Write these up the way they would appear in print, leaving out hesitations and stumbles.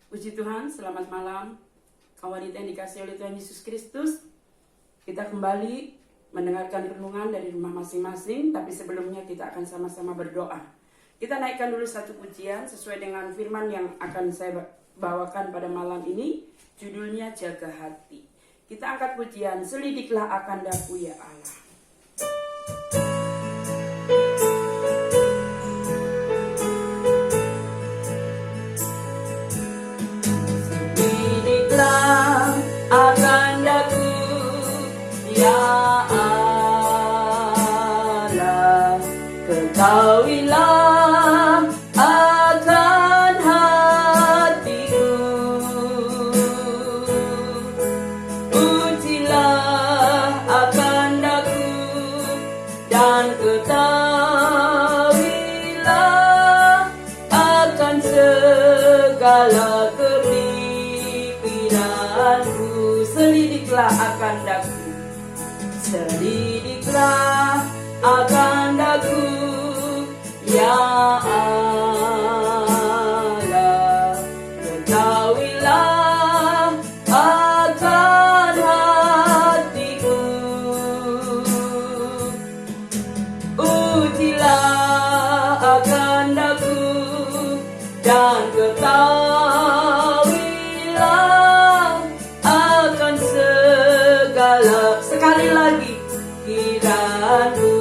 Puji Tuhan, selamat malam. Kaum wanita yang dikasihi oleh Tuhan Yesus Kristus, kita kembali mendengarkan renungan dari rumah masing-masing, tapi sebelumnya kita akan sama-sama berdoa. Kita naikkan dulu satu pujian sesuai dengan firman yang akan saya bawakan pada malam ini, judulnya Jaga Hati. Kita angkat pujian, selidiklah akan daku ya Allah. Akan daku ya Allah, ketahuilah akan hatiku, ujilah akan daku dan ketahuilah akan segala kepikiranku. Selidiklah akan daku, selidiklah akan daku ya Allah, ketahuilah akan hatiku, ujilah akan daku dan ketahuilah akan segala, sekali lagi, pikiranku.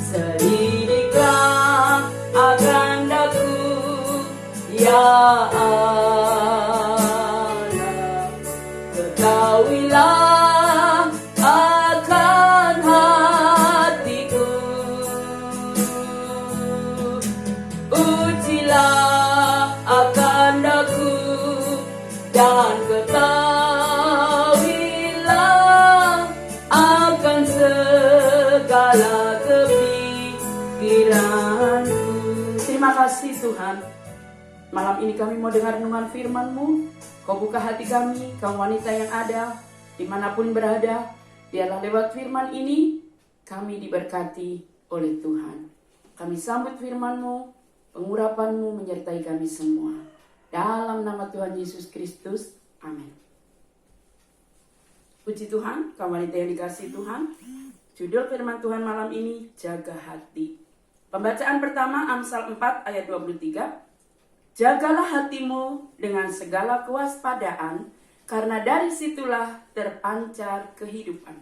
Selidiklah akan daku ya Allah, ketahuilah akan hatiku, ujilah akan daku dan ketahuilah akan segala kepikiranku. Terima kasih Tuhan. Malam ini kami mau dengar renungan firman-Mu. Kau buka hati kami, kaum wanita yang ada, dimanapun berada. Biarlah lewat firman ini, kami diberkati oleh Tuhan. Kami sambut firman-Mu, pengurapan-Mu menyertai kami semua. Dalam nama Tuhan Yesus Kristus, amin. Puji Tuhan, kaum wanita yang dikasihi Tuhan. Judul firman Tuhan malam ini, jaga hati. Pembacaan pertama, Amsal 4 ayat 23. Jagalah hatimu dengan segala kewaspadaan, karena dari situlah terpancar kehidupan.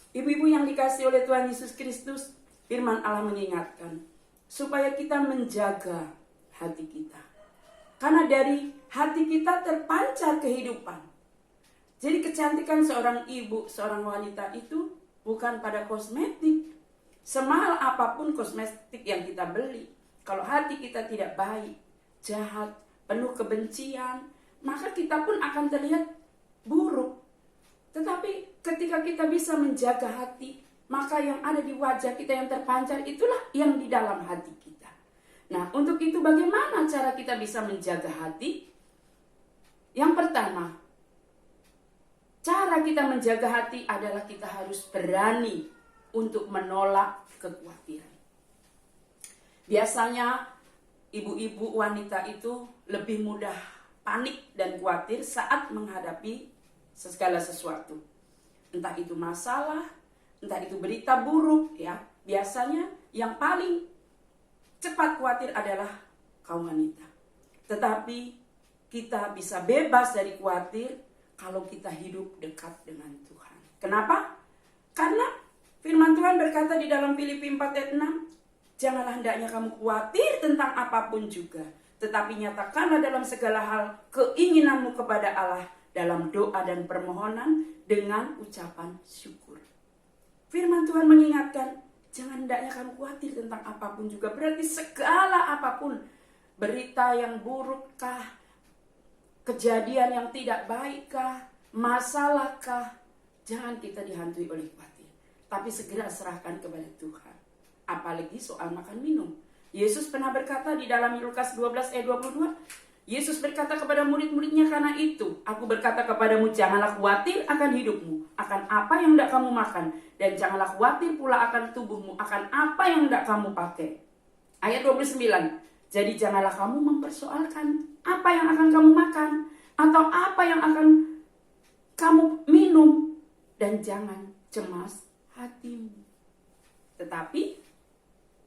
Ibu-ibu yang dikasihi oleh Tuhan Yesus Kristus, firman Allah mengingatkan, supaya kita menjaga hati kita. Karena dari hati kita terpancar kehidupan. Jadi kecantikan seorang ibu, seorang wanita itu bukan pada kosmetik. Semahal apapun kosmetik yang kita beli, kalau hati kita tidak baik, jahat, penuh kebencian, maka kita pun akan terlihat buruk. Tetapi ketika kita bisa menjaga hati, maka yang ada di wajah kita yang terpancar itulah yang di dalam hati kita. Nah, untuk itu bagaimana cara kita bisa menjaga hati? Yang pertama, cara kita menjaga hati adalah kita harus berani untuk menolak kekhawatiran. Biasanya ibu-ibu wanita itu lebih mudah panik dan khawatir saat menghadapi segala sesuatu. Entah itu masalah, entah itu berita buruk, ya. Biasanya yang paling cepat khawatir adalah kaum wanita. Tetapi kita bisa bebas dari khawatir kalau kita hidup dekat dengan Tuhan. Kenapa? Karena firman Tuhan berkata di dalam Filipi 4 ayat 6, janganlah hendaknya kamu khawatir tentang apapun juga, tetapi nyatakanlah dalam segala hal keinginanmu kepada Allah dalam doa dan permohonan dengan ucapan syukur. Firman Tuhan mengingatkan, jangan hendaknya kamu khawatir tentang apapun juga. Berarti segala apapun, berita yang burukkah, kejadian yang tidak baikkah, masalahkah, jangan kita dihantui oleh khawatir. Tapi segera serahkan kepada Tuhan. Apalagi soal makan minum. Yesus pernah berkata di dalam Lukas 12 ayat 22, Yesus berkata kepada murid-muridnya, karena itu aku berkata kepadamu, janganlah khawatir akan hidupmu, akan apa yang hendak kamu makan, dan janganlah khawatir pula akan tubuhmu, akan apa yang hendak kamu pakai. Ayat 29, Jadi janganlah kamu mempersoalkan apa yang akan kamu makan atau apa yang akan kamu minum, dan jangan cemas hatimu. Tetapi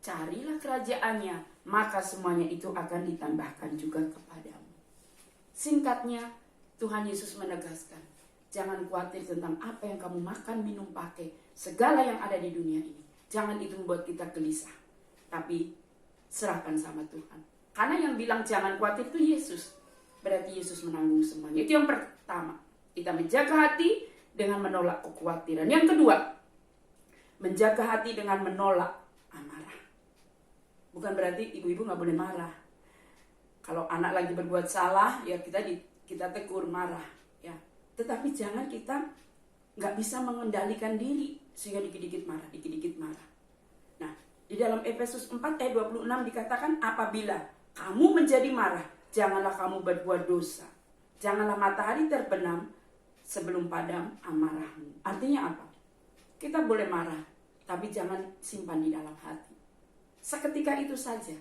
carilah kerajaannya, maka semuanya itu akan ditambahkan juga kepadamu. Singkatnya, Tuhan Yesus menegaskan, jangan khawatir tentang apa yang kamu makan, minum, pakai, segala yang ada di dunia ini. Jangan itu membuat kita gelisah, tapi serahkan sama Tuhan. Karena yang bilang jangan khawatir itu Yesus. Berarti Yesus menanggung semuanya. Itu yang pertama. Kita menjaga hati dengan menolak kekhawatiran. Yang kedua, menjaga hati dengan menolak amarah. Bukan berarti ibu-ibu gak boleh marah. Kalau anak lagi berbuat salah, ya kita tegur, marah. Ya. Tetapi jangan kita gak bisa mengendalikan diri sehingga dikit-dikit marah, dikit-dikit marah. Nah, di dalam Efesus 4 ayat 26 dikatakan, apabila kamu menjadi marah, janganlah kamu berbuat dosa. Janganlah matahari terbenam sebelum padam amarahmu. Artinya apa? Kita boleh marah, tapi jangan simpan di dalam hati. Seketika itu saja.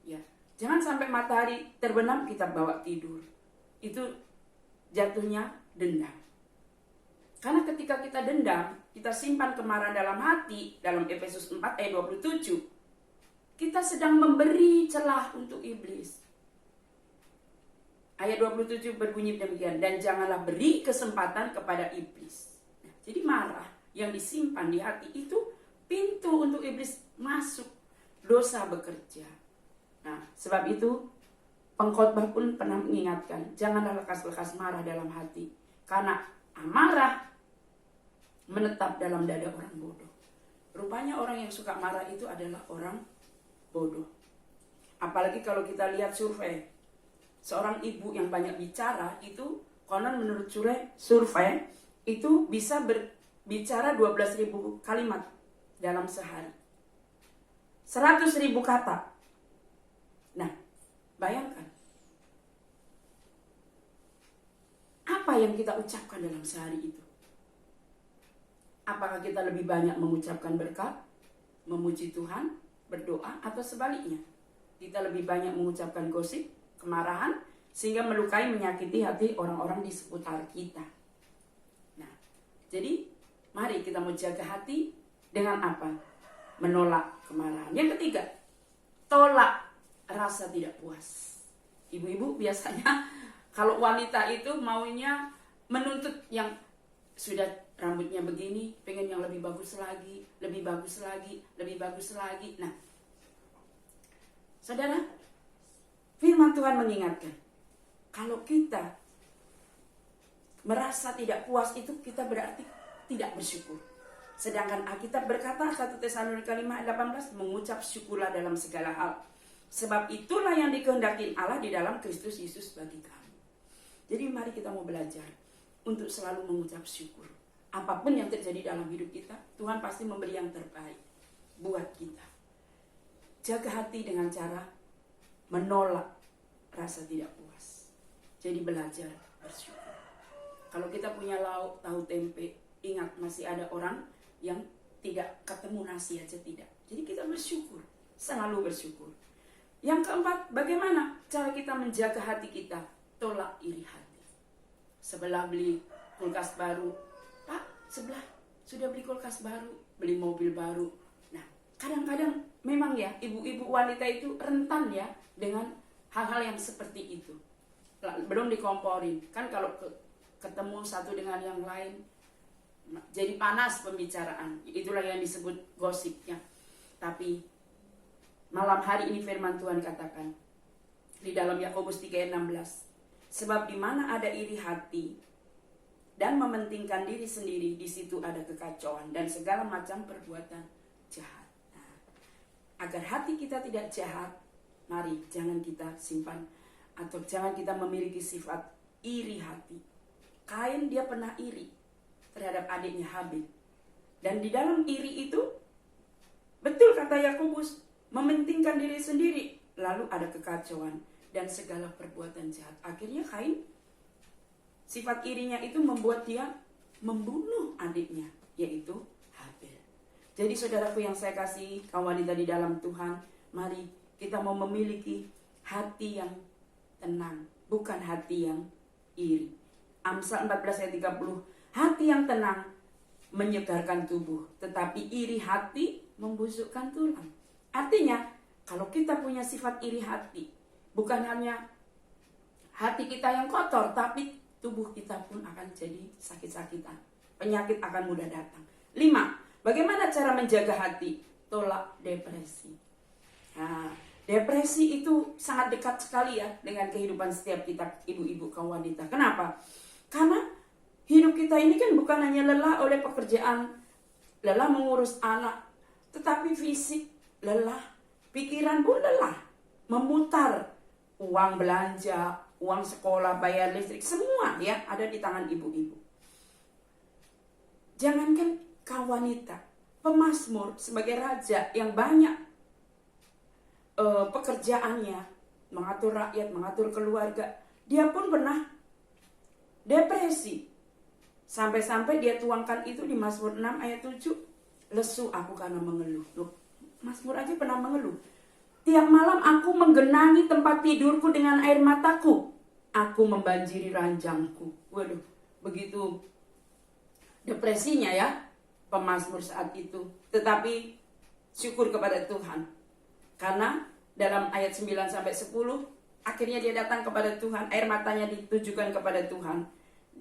Ya, jangan sampai matahari terbenam kita bawa tidur. Itu jatuhnya dendam. Karena ketika kita dendam, kita simpan kemarahan dalam hati, dalam Efesus 4 ayat 27, kita sedang memberi celah untuk iblis. Ayat 27 berbunyi demikian, dan janganlah beri kesempatan kepada iblis. Nah, jadi marah yang disimpan di hati itu pintu untuk iblis masuk, dosa bekerja. Nah, sebab itu pengkhotbah pun pernah mengingatkan, janganlah lekas-lekas marah dalam hati, karena amarah menetap dalam dada orang bodoh. Rupanya orang yang suka marah itu adalah orang bodoh. Apalagi kalau kita lihat survei, seorang ibu yang banyak bicara itu konon menurut survei itu bisa berbicara 12.000 kalimat dalam sehari, 100.000 kata. Nah, bayangkan apa yang kita ucapkan dalam sehari itu. Apakah kita lebih banyak mengucapkan berkat, memuji Tuhan, berdoa, atau sebaliknya? Kita lebih banyak mengucapkan gosip, kemarahan, sehingga melukai, menyakiti hati orang-orang di seputar kita. Nah, jadi mari kita mau jaga hati dengan apa? Menolak kemarahan. Yang ketiga, tolak rasa tidak puas. Ibu-ibu biasanya kalau wanita itu maunya menuntut yang sudah rambutnya begini, pengen yang lebih bagus lagi, lebih bagus lagi, lebih bagus lagi. Nah, saudara, firman Tuhan mengingatkan, kalau kita merasa tidak puas itu kita berarti tidak bersyukur. Sedangkan Alkitab berkata 1 Tesalonika 5 ayat 18, mengucap syukurlah dalam segala hal. Sebab itulah yang dikehendaki Allah di dalam Kristus Yesus bagi kami. Jadi mari kita mau belajar untuk selalu mengucap syukur. Apapun yang terjadi dalam hidup kita, Tuhan pasti memberi yang terbaik buat kita. Jaga hati dengan cara menolak rasa tidak puas. Jadi belajar bersyukur. Kalau kita punya lauk, tahu, tempe, ingat masih ada orang yang tidak ketemu nasi aja tidak. Jadi kita bersyukur, selalu bersyukur. Yang keempat, bagaimana cara kita menjaga hati kita? Tolak iri hati. Sebelah beli kulkas baru, Pak, sebelah sudah beli kulkas baru, beli mobil baru. Nah, kadang-kadang memang ya, ibu-ibu wanita itu rentan ya dengan hal-hal yang seperti itu. Belum dikomporin. Kan kalau ketemu satu dengan yang lain, jadi panas pembicaraan. Itulah yang disebut gosipnya. Tapi malam hari ini firman Tuhan katakan di dalam Yakobus 3:16, sebab di mana ada iri hati dan mementingkan diri sendiri, di situ ada kekacauan dan segala macam perbuatan jahat. Nah, agar hati kita tidak jahat, mari jangan kita simpan atau jangan kita memiliki sifat iri hati. Kain dia pernah iri terhadap adiknya Habil. Dan di dalam iri itu, betul kata Yakobus, mementingkan diri sendiri. Lalu ada kekacauan dan segala perbuatan jahat. Akhirnya Kain, sifat irinya itu membuat dia membunuh adiknya, yaitu Habil. Jadi saudaraku yang saya kasih, kaum wanita di dalam Tuhan, mari kita mau memiliki hati yang tenang, bukan hati yang iri. Amsal 14 ayat 30, hati yang tenang menyegarkan tubuh, tetapi iri hati membusukkan tulang. Artinya, kalau kita punya sifat iri hati, bukan hanya hati kita yang kotor, tapi tubuh kita pun akan jadi sakit-sakitan. Penyakit akan mudah datang. 5. Bagaimana cara menjaga hati? Tolak depresi. Nah, depresi itu sangat dekat sekali ya dengan kehidupan setiap kita ibu-ibu kaum wanita. Kenapa? Karena hidup kita ini kan bukan hanya lelah oleh pekerjaan, lelah mengurus anak, tetapi fisik lelah, pikiran pun lelah. Memutar uang belanja, uang sekolah, bayar listrik, semua ya ada di tangan ibu-ibu. Jangankan kaum wanita, pemazmur sebagai raja yang banyak pekerjaannya, mengatur rakyat, mengatur keluarga, dia pun pernah depresi. Sampai-sampai dia tuangkan itu di Mazmur 6 ayat 7. Lesu aku karena mengeluh. Loh, Mazmur aja pernah mengeluh. Tiap malam aku menggenangi tempat tidurku dengan air mataku. Aku membanjiri ranjangku. Waduh, begitu depresinya ya pemazmur saat itu. Tetapi syukur kepada Tuhan. Karena dalam ayat 9 sampai 10 akhirnya dia datang kepada Tuhan, air matanya ditujukan kepada Tuhan.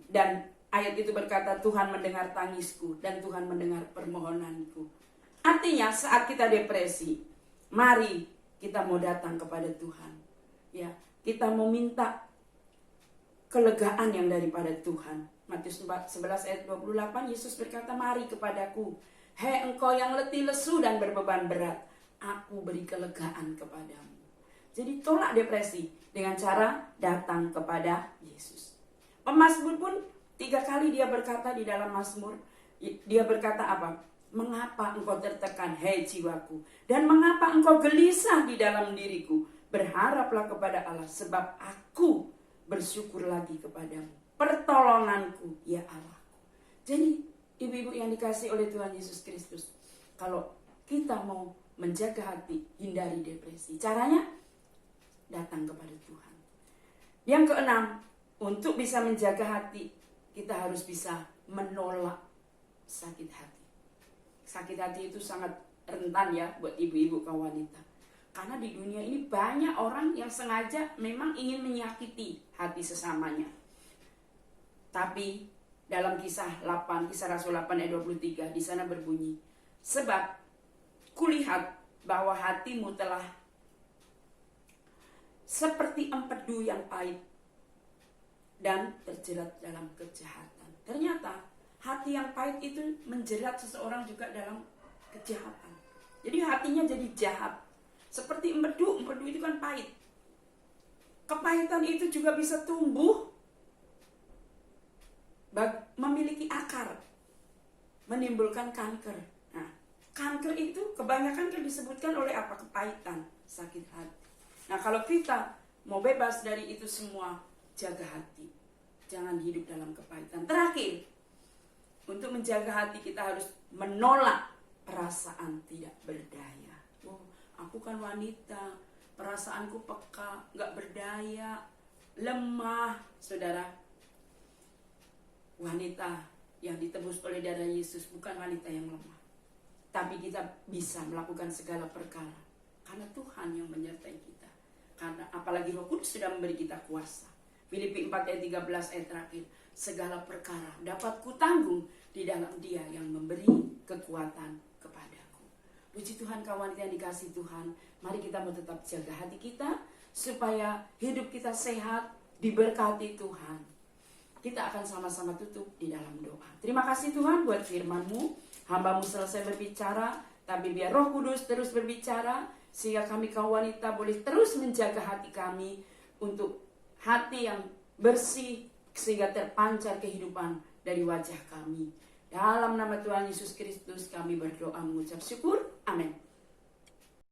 Dan ayat itu berkata, Tuhan mendengar tangisku dan Tuhan mendengar permohonanku. Artinya saat kita depresi, mari kita mau datang kepada Tuhan. Ya, kita mau minta kelegaan yang daripada Tuhan. Matius 11 ayat 28, Yesus berkata, mari kepadaku, hei engkau yang letih lesu dan berbeban berat, aku beri kelegaan kepadamu. Jadi tolak depresi dengan cara datang kepada Yesus. Pemazmur pun 3 kali dia berkata di dalam Mazmur, dia berkata apa? Mengapa engkau tertekan, hei jiwaku? Dan mengapa engkau gelisah di dalam diriku? Berharaplah kepada Allah, sebab aku bersyukur lagi kepadamu. Pertolonganku, ya Allahku. Jadi, ibu-ibu yang dikasih oleh Tuhan Yesus Kristus, kalau kita mau menjaga hati, hindari depresi. Caranya, datang kepada Tuhan. Yang keenam, untuk bisa menjaga hati, kita harus bisa menolak sakit hati. Sakit hati itu sangat rentan ya buat ibu-ibu kaum wanita. Karena di dunia ini banyak orang yang sengaja memang ingin menyakiti hati sesamanya. Tapi dalam kisah Rasul 8 ayat 23 di sana berbunyi, sebab kulihat bahwa hatimu telah seperti empedu yang pahit dan terjerat dalam kejahatan. Ternyata hati yang pahit itu menjerat seseorang juga dalam kejahatan. Jadi hatinya jadi jahat. Seperti empedu itu kan pahit. Kepahitan itu juga bisa tumbuh, memiliki akar, menimbulkan kanker. Nah, kanker itu kebanyakan kan disebutkan oleh apa? Kepahitan, sakit hati. Nah, kalau kita mau bebas dari itu semua, jaga hati. Jangan hidup dalam kepahitan. Terakhir, untuk menjaga hati kita harus menolak perasaan tidak berdaya. Oh, aku kan wanita, perasaanku peka, gak berdaya, lemah. Saudara, wanita yang ditebus oleh darah Yesus bukan wanita yang lemah. Tapi kita bisa melakukan segala perkara karena Tuhan yang menyertai kita. Karena apalagi Roh Kudus sudah memberi kita kuasa. Filipi 4 ayat 13 ayat terakhir, segala perkara dapat kutanggung di dalam Dia yang memberi kekuatan kepadaku. Puji Tuhan kawan yang dikasih Tuhan. Mari kita mau tetap jaga hati kita supaya hidup kita sehat, diberkati Tuhan. Kita akan sama-sama tutup di dalam doa. Terima kasih Tuhan buat firman-Mu. Hamba-Mu selesai berbicara, tapi biar Roh Kudus terus berbicara sehingga kami kaum wanita boleh terus menjaga hati kami untuk hati yang bersih sehingga terpancar kehidupan dari wajah kami. Dalam nama Tuhan Yesus Kristus kami berdoa mengucap syukur. Amin.